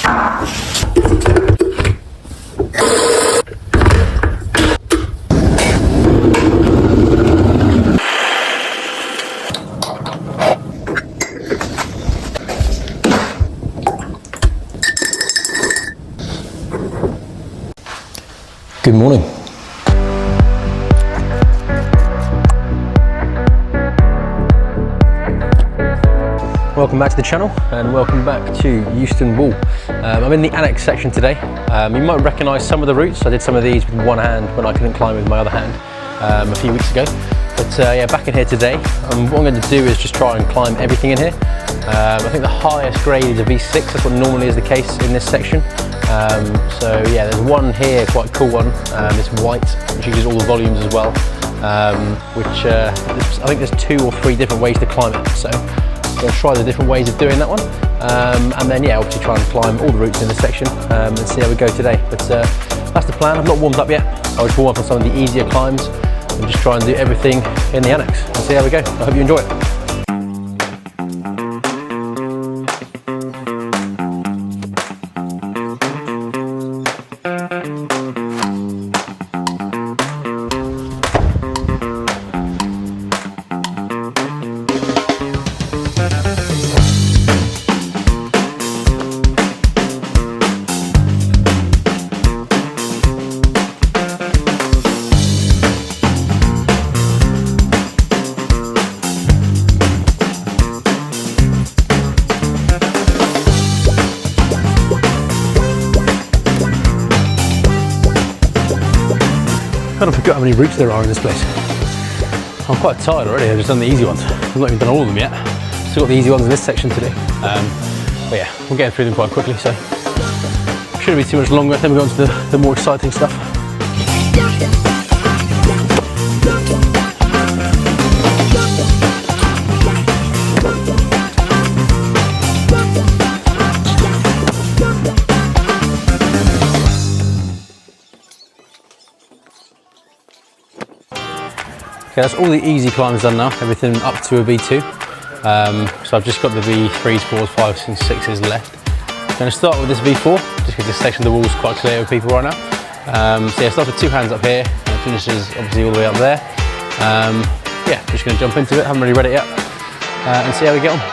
Good morning. Welcome back to the channel and welcome back to EustonWall's. I'm in the Annex section today. You might recognise some of the routes. I did some of these with one hand when I couldn't climb with my other hand a few weeks ago. But yeah, back in here today. What I'm going to do is just try and climb everything in here. I think the highest grade is a V6. That's what normally is the case in this section. So yeah, there's one here, quite a cool one. It's white, which uses all the volumes as well. I think there's 2 or 3 different ways to climb it. So I'm going to try the different ways of doing that one. And then yeah, obviously try and climb all the routes in this section and see how we go today. But that's the plan. I've not warmed up yet. I'll just warm up on some of the easier climbs and just try and do everything in the Annex and see how we go. I hope you enjoy it. I kind of forgot how many routes there are in this place. I'm quite tired already. I've just done the easy ones. I've not even done all of them yet. Still got the easy ones in this section today. But yeah, we're getting through them quite quickly, so shouldn't be too much longer. Then we go on to the more exciting stuff. Okay, that's all the easy climbs done now, everything up to a V2. So I've just got the V3s, 4s, 5s and 6s left. I'm going to start with this V4, just because this section of the wall is quite clear with people right now. So yeah, start with 2 hands up here, and it finishes obviously all the way up there. Yeah, just going to jump into it, haven't really read it yet, and see how we get on.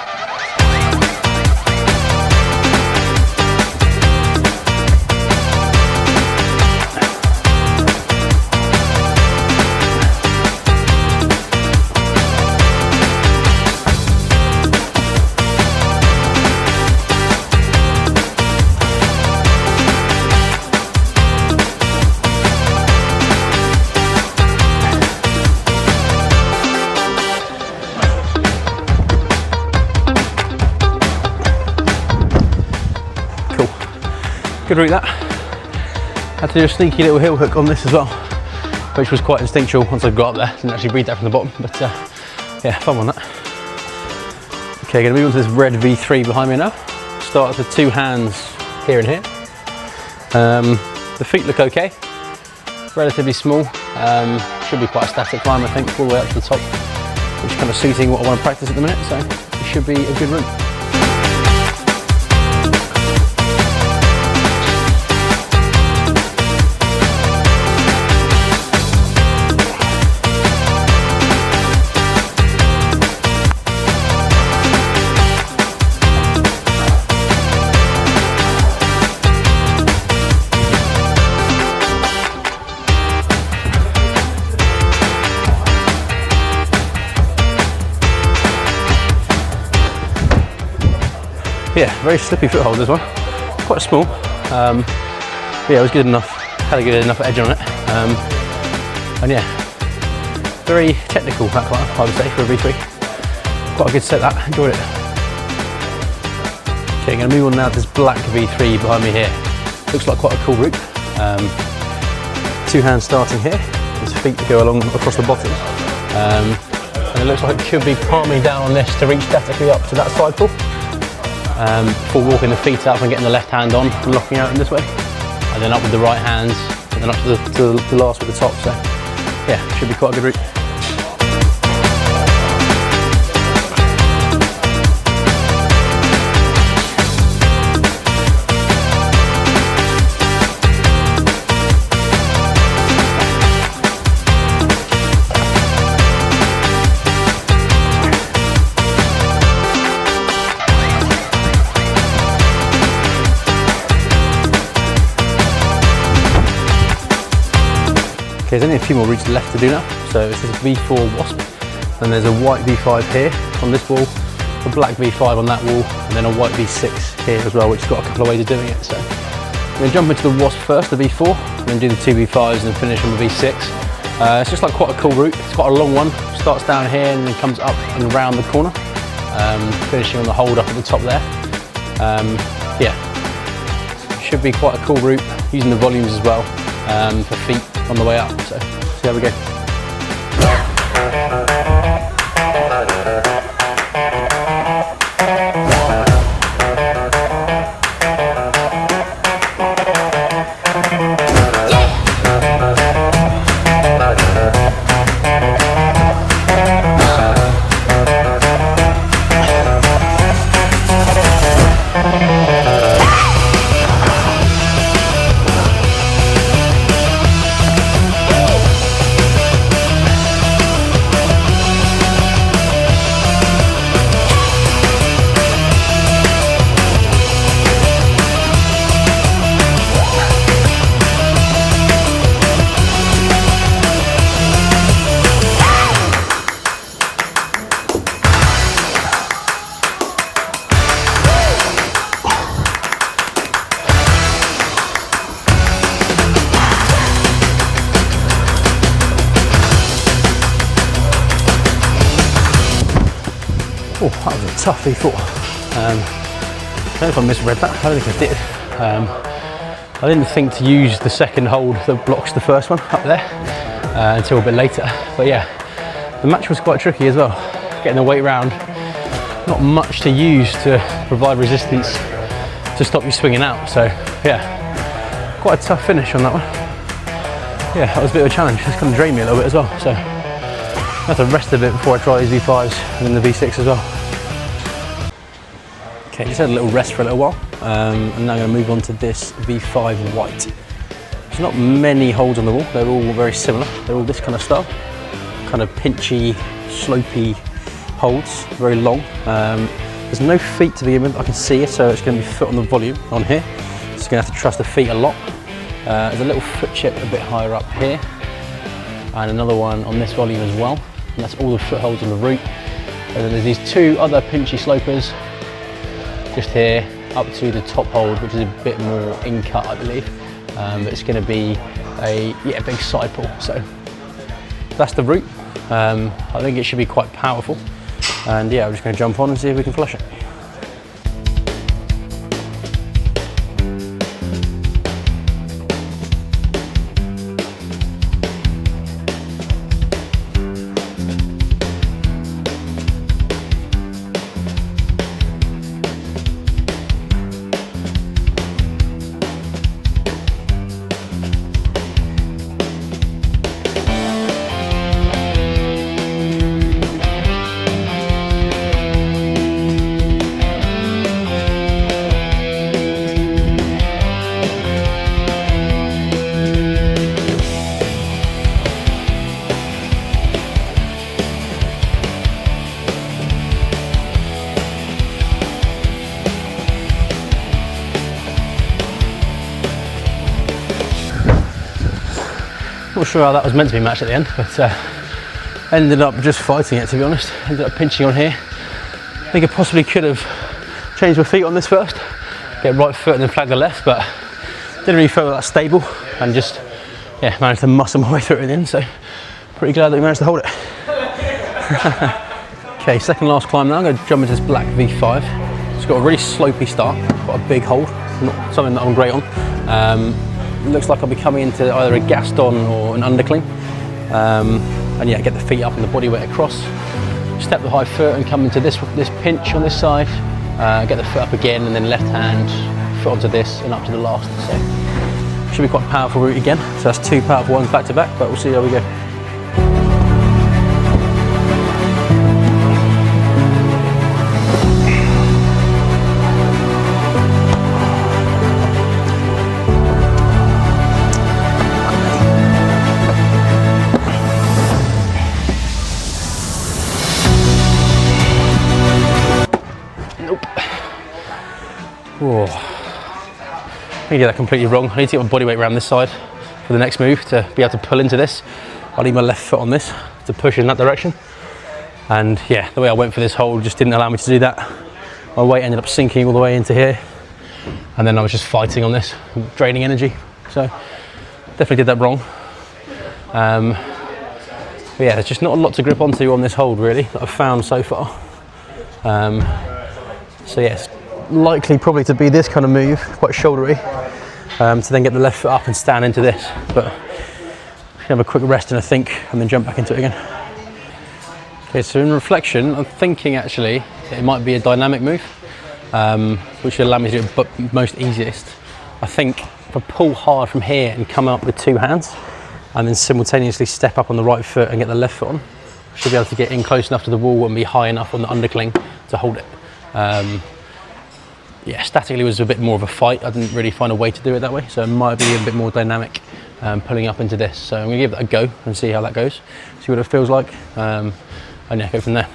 Good route that. Had to do a sneaky little hill hook on this as well, which was quite instinctual once I got up there. Didn't actually read that from the bottom, but yeah, fun on that. Okay, going to move on to this red V3 behind me now. Start with 2 hands here and here. The feet look okay, relatively small. Should be quite a static climb, I think, all the way up to the top, which is kind of suiting what I want to practice at the minute, so it should be a good route. Yeah, very slippy foothold this one, quite small. Yeah, it was good enough, had a good enough edge on it. And yeah, very technical that climb, I would say, for a V3. Quite a good set that, enjoyed it. Okay, I'm going to move on now to this black V3 behind me here. Looks like quite a cool route. 2 hands starting here, his feet go along across the bottom. And it looks like it could be palming down on this to reach statically up to that side pull. Before walking the feet up and getting the left hand on and locking out in this way, and then up with the right hands, and then up to the last with the top. So yeah, should be quite a good route. Okay, there's only a few more routes left to do now. So this is V4 Wasp, and there's a white V5 here on this wall, a black V5 on that wall, and then a white V6 here as well, which has got a couple of ways of doing it. So I'm going to jump into the Wasp first, the V4, and then do the two V5s and then finish on the V6. It's just like quite a cool route. It's quite a long one. Starts down here and then comes up and around the corner, finishing on the hold up at the top there. Yeah, should be quite a cool route, using the volumes as well for feet on the way up. So see how we go. Oh, that was a tough V4. I don't know if I misread that, I don't think I did. I didn't think to use the second hold that blocks the first one up there until a bit later. But yeah, the match was quite tricky as well. Getting the weight round, not much to use to provide resistance to stop you swinging out. So yeah, quite a tough finish on that one. Yeah, that was a bit of a challenge. It's kind of drained me a little bit as well. So I have to rest a bit before I try these V5s and then the V6 as well. Okay, just had a little rest for a little while, and now I'm going to move on to this V5 white. There's not many holds on the wall, they're all very similar. They're all this kind of style, kind of pinchy, slopey holds, very long. There's no feet to begin with, I can see it, so it's going to be foot on the volume on here. Just going to have to trust the feet a lot. There's a little foot chip a bit higher up here, and another one on this volume as well. And that's all the foot holds on the route. And then there's these two other pinchy slopers, just here up to the top hold, which is a bit more in cut, I believe, but it's going to be a big side pull. So that's the route. I think it should be quite powerful, and yeah, I'm just going to jump on and see if we can flush it. Not sure how that was meant to be matched at the end, but ended up just fighting it, to be honest. Ended up pinching on here. I think I possibly could have changed my feet on this first, get right foot and then flag the left, but didn't really feel that stable, and just managed to muscle my way through it in the end, so pretty glad that we managed to hold it. Okay, second last climb now. I'm going to jump into this black V5. It's got a really slopey start, got a big hold, not something that I'm great on. Looks like I'll be coming into either a Gaston or an undercling. And yeah, get the feet up and the body weight across. Step the high foot and come into this pinch on this side. Get the foot up again, and then left hand foot onto this and up to the last. So should be quite a powerful route again. So that's two powerful ones back to back, but we'll see how we go. Oh, I think I did that completely wrong. I need to get my body weight around this side. for the next move to be able to pull into this. I need my left foot on this to push in that direction. And yeah, the way I went for this hold just didn't allow me to do that. My weight ended up sinking all the way into here. And then I was just fighting on this, draining energy. So definitely did that wrong. But yeah, there's just not a lot to grip onto on this hold really that I've found so far. So yeah, it's likely probably to be this kind of move, quite shouldery, to then get the left foot up and stand into this. But have a quick rest and a think, and then jump back into it again. Okay, so in reflection, I'm thinking actually it might be a dynamic move, which will allow me to do it most easiest. I think if I pull hard from here and come up with two hands, and then simultaneously step up on the right foot and get the left foot on, I should be able to get in close enough to the wall and be high enough on the undercling to hold it. Yeah, statically was a bit more of a fight. I didn't really find a way to do it that way, so it might be a bit more dynamic pulling up into this. So I'm going to give that a go and see how that goes, see what it feels like, and yeah, go from there.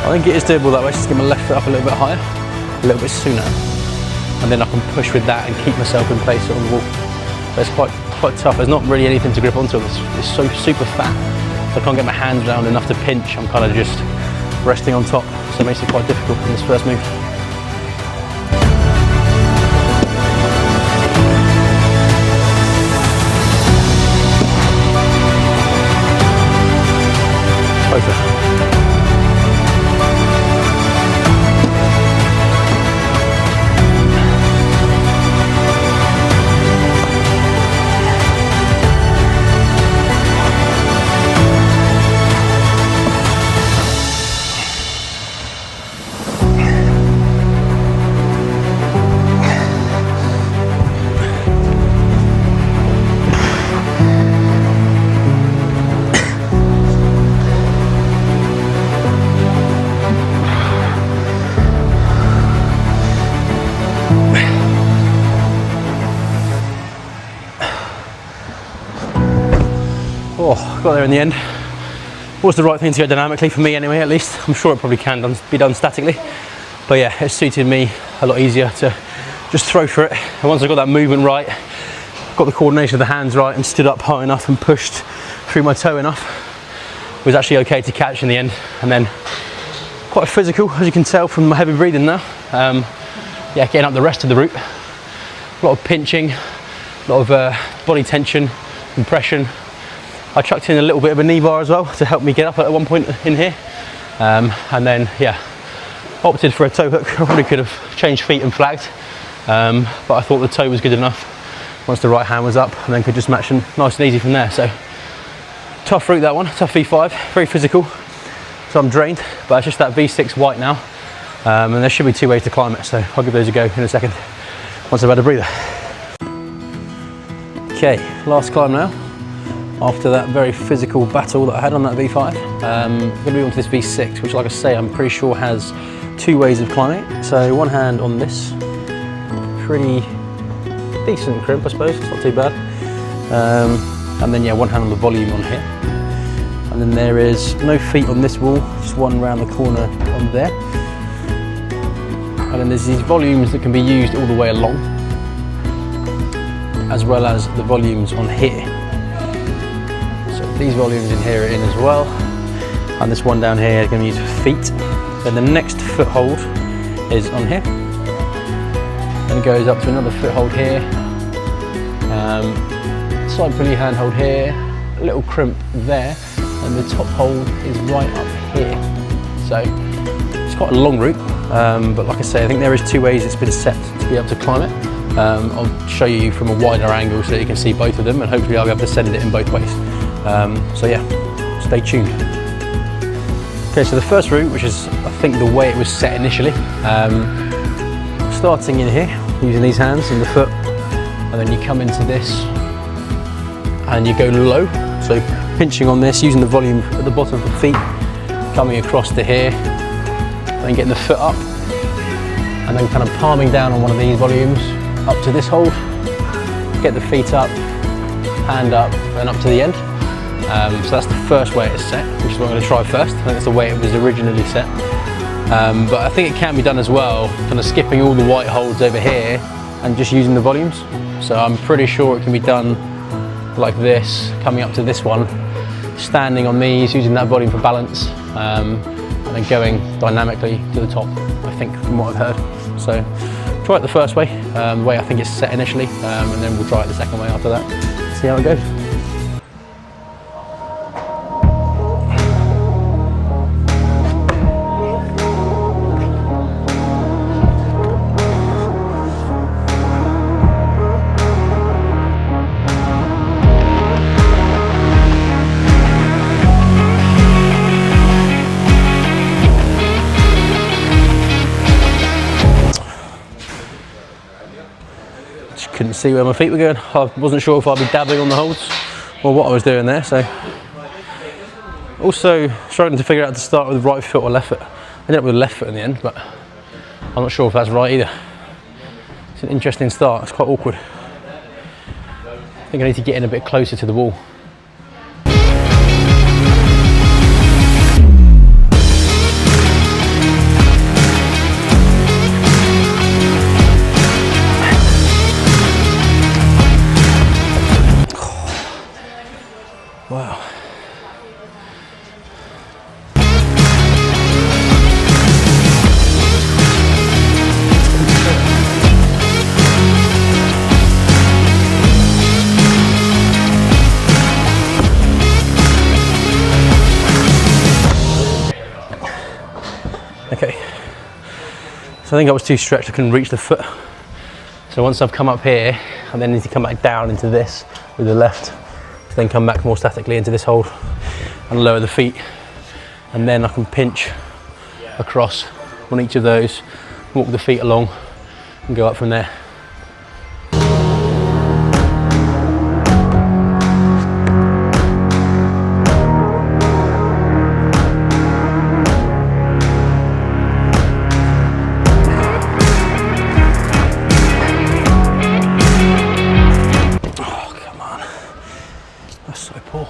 I think it is doable that way, just get my left foot up a little bit higher, a little bit sooner, and then I can push with that and keep myself in place on the wall. So it's quite tough. There's not really anything to grip onto. It's so super fat, so I can't get my hands down enough to pinch. I'm kind of just resting on top, so it makes it quite difficult in this first move. Closer. Oh, got there in the end. Was the right thing to go dynamically for me anyway, at least. I'm sure it probably can be done statically. But yeah, it suited me a lot easier to just throw for it. And once I got that movement right, got the coordination of the hands right and stood up high enough and pushed through my toe enough, it was actually okay to catch in the end. And then quite physical, as you can tell from my heavy breathing now. Yeah, getting up the rest of the route. A lot of pinching, a lot of body tension, compression. I chucked in a little bit of a knee bar as well to help me get up at one point in here. And then, yeah, opted for a toe hook. I probably could have changed feet and flagged, but I thought the toe was good enough once the right hand was up, and then could just match them nice and easy from there. So, tough route that one, tough V5, very physical. So I'm drained, but it's just that V6 white now. And there should be two ways to climb it, so I'll give those a go in a second, once I've had a breather. Okay, last climb now. After that very physical battle that I had on that V5, I'm going to move on to this V6, which, like I say, I'm pretty sure has two ways of climbing. So one hand on this, pretty decent crimp, I suppose, it's not too bad. And then, yeah, one hand on the volume on here. And then there is no feet on this wall, just one round the corner on there. And then there's these volumes that can be used all the way along, as well as the volumes on here. These volumes in here are in as well, and this one down here is going to use feet. Then the next foothold is on here, and it goes up to another foothold here, side pulley handhold here, a little crimp there, and the top hold is right up here. So it's quite a long route, but like I say, I think there is two ways it's been set to be able to climb it. I'll show you from a wider angle so that you can see both of them, and hopefully I'll be able to send it in both ways. So yeah, stay tuned. Okay, so the first route, which is I think the way it was set initially, starting in here, using these hands and the foot, and then you come into this and you go low, so pinching on this, using the volume at the bottom of the feet, coming across to here, and then getting the foot up, and then kind of palming down on one of these volumes up to this hold, get the feet up, hand up and up to the end. So that's the first way it's set, which is what I'm going to try first. I think that's the way it was originally set. But I think it can be done as well, kind of skipping all the white holds over here and just using the volumes. So I'm pretty sure it can be done like this, coming up to this one, standing on these, using that volume for balance, and then going dynamically to the top, I think, from what I've heard. So try it the first way, the way I think it's set initially, and then we'll try it the second way after that, see how it goes. Couldn't see where my feet were going. I wasn't sure if I'd be dabbling on the holds or what I was doing there. So also struggling to figure out to start with the right foot or left foot. I ended up with the left foot in the end, but I'm not sure if that's right either. It's an interesting start. It's quite awkward. I think I need to get in a bit closer to the wall. Wow. Okay. So I think I was too stretched, I couldn't reach the foot. So once I've come up here, I then need to come back down into this with the left. Then come back more statically into this hold and lower the feet, and then I can pinch across on each of those, walk the feet along and go up from there. So poor.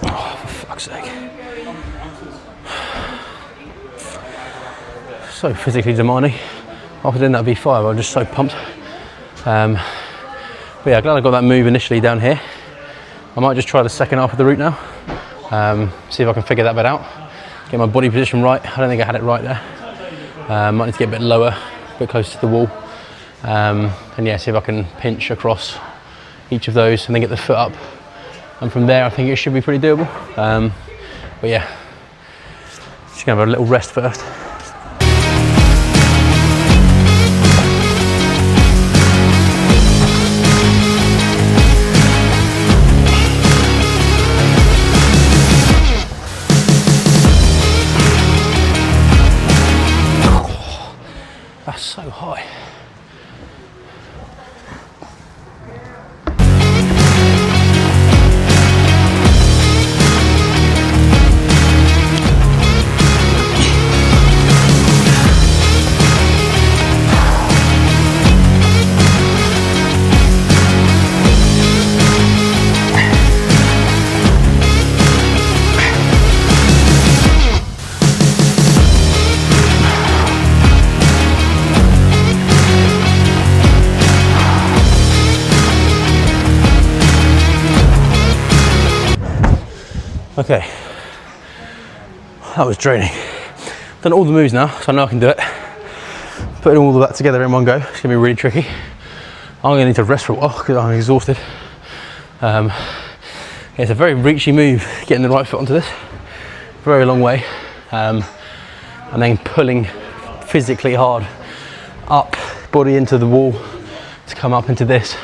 Oh, for fuck's sake. So physically demanding. After doing that V5, I'm just so pumped. But yeah, glad I got that move initially down here. I might just try the second half of the route now. See if I can figure that bit out. Get my body position right. I don't think I had it right there. Might need to get a bit lower, a bit closer to the wall. And yeah, see if I can pinch across each of those and then get the foot up. And from there, I think it should be pretty doable. But yeah, just gonna have a little rest first. That's so high. Okay, that was draining. Done all the moves now, so I know I can do it. Putting all of that together in one go, it's gonna be really tricky. I'm gonna need to rest for a while because I'm exhausted. It's a very reachy move, getting the right foot onto this. Very long way. And then pulling physically hard up, body into the wall to come up into this.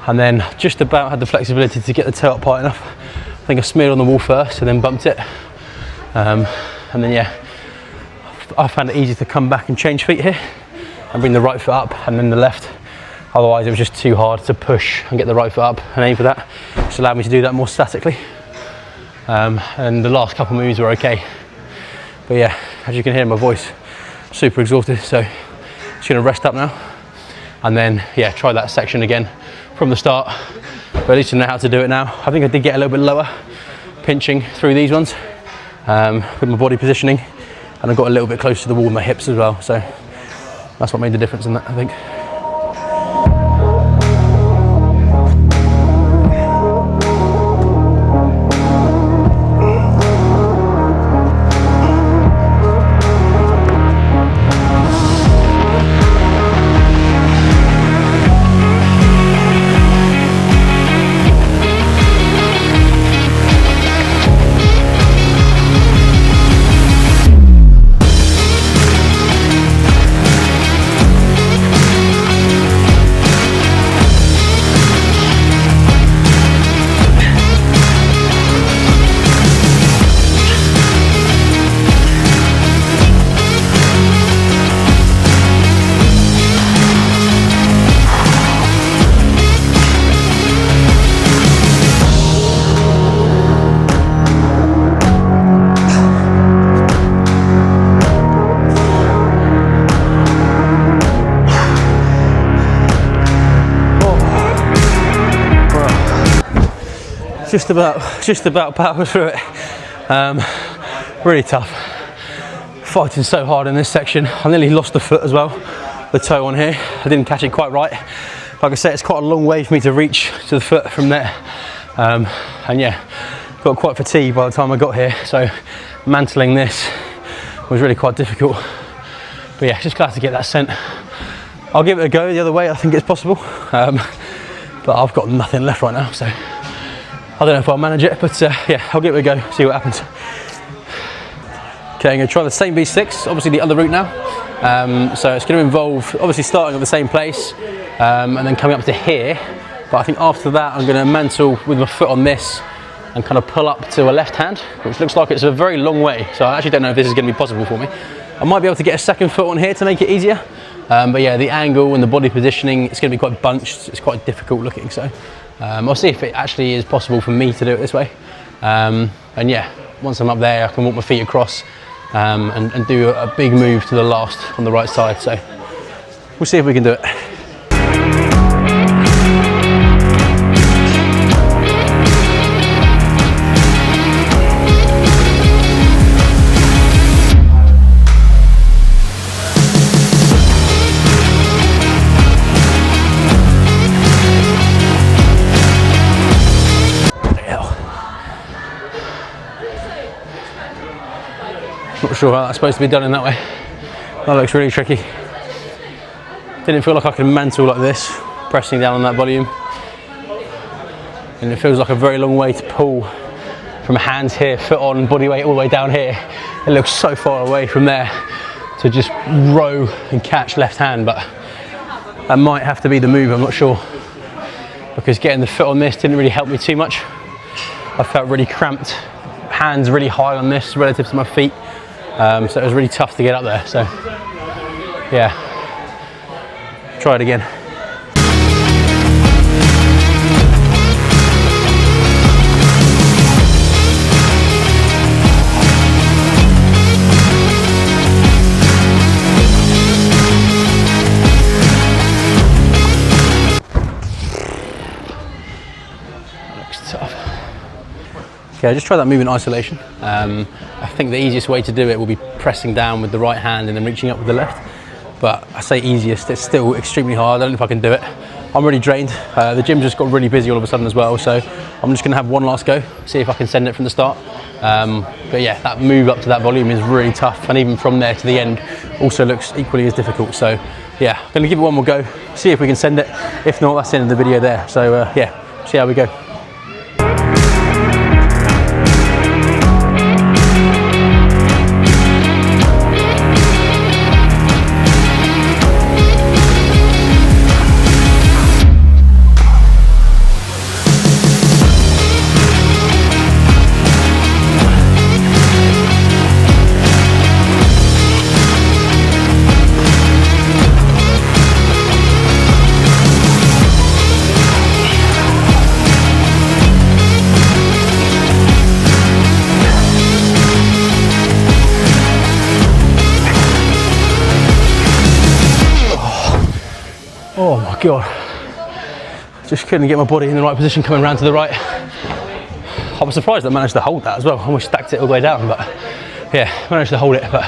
And then just about had the flexibility to get the toe up high enough. I think I smeared on the wall first and then bumped it. and then yeah, I found it easy to come back and change feet here and bring the right foot up and then the left. Otherwise it was just too hard to push and get the right foot up and aim for that, which allowed me to do that more statically. And the last couple moves were okay. But yeah, as you can hear in my voice, super exhausted, so just gonna rest up now. And then yeah, try that section again from the start. But at least I know how to do it now. I think I did get a little bit lower, pinching through these ones with my body positioning. And I got a little bit closer to the wall with my hips as well. So that's what made the difference in that, I think. Just about power through it. Really tough. Fighting so hard in this section. I nearly lost the foot as well, the toe on here. I didn't catch it quite right. Like I said, it's quite a long way for me to reach to the foot from there. And yeah, got quite fatigued by the time I got here. So mantling this was really quite difficult. But yeah, just glad to get that sent. I'll give it a go the other way. I think it's possible. But I've got nothing left right now, so I don't know if I'll manage it, but yeah, I'll give it a go, see what happens. Okay, I'm gonna try the same V6, obviously the other route now. So it's gonna involve obviously starting at the same place and then coming up to here. But I think after that, I'm gonna mantle with my foot on this and kind of pull up to a left hand, which looks like it's a very long way. So I actually don't know if this is gonna be possible for me. I might be able to get a second foot on here to make it easier. But yeah, the angle and the body positioning, it's gonna be quite bunched. It's quite difficult looking, so. I'll see if it actually is possible for me to do it this way. And yeah, once I'm up there, I can walk my feet across and do a big move to the last on the right side. So we'll see if we can do it. Not sure how that's supposed to be done in that way. That looks really tricky. Didn't feel like I could mantle like this, pressing down on that volume. And it feels like a very long way to pull from hands here, foot on, body weight all the way down here. It looks so far away from there to just row and catch left hand, but that might have to be the move, I'm not sure. Because getting the foot on this didn't really help me too much. I felt really cramped, hands really high on this relative to my feet. So it was really tough to get up there, so yeah, try it again. Looks tough. Okay, just try that move in isolation. I think the easiest way to do it will be pressing down with the right hand and then reaching up with the left. But I say easiest, it's still extremely hard. I don't know if I can do it. I'm really drained. The gym just got really busy all of a sudden as well, so I'm just gonna have one last go, see if I can send it from the start. But yeah, that move up to that volume is really tough, and even from there to the end also looks equally as difficult. So yeah, I'm gonna give it one more go, see if we can send it. If not, that's the end of the video there. So yeah, see how we go. God. Just couldn't get my body in the right position coming around to the right. I was surprised I managed to hold that as well. I almost stacked it all the way down, but yeah, managed to hold it. But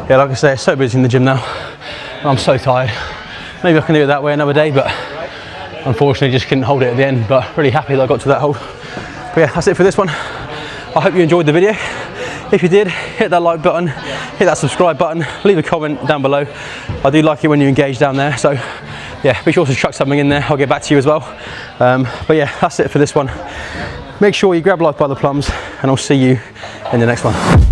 yeah, like I say, it's so busy in the gym now. I'm so tired. Maybe I can do it that way another day, but unfortunately just couldn't hold it at the end. But really happy that I got to that hold. But yeah, that's it for this one. I hope you enjoyed the video. If you did, hit that like button, hit that subscribe button, leave a comment down below. I do like it when you engage down there, so yeah, be sure to chuck something in there. I'll get back to you as well. But yeah, that's it for this one. Make sure you grab life by the plums, and I'll see you in the next one.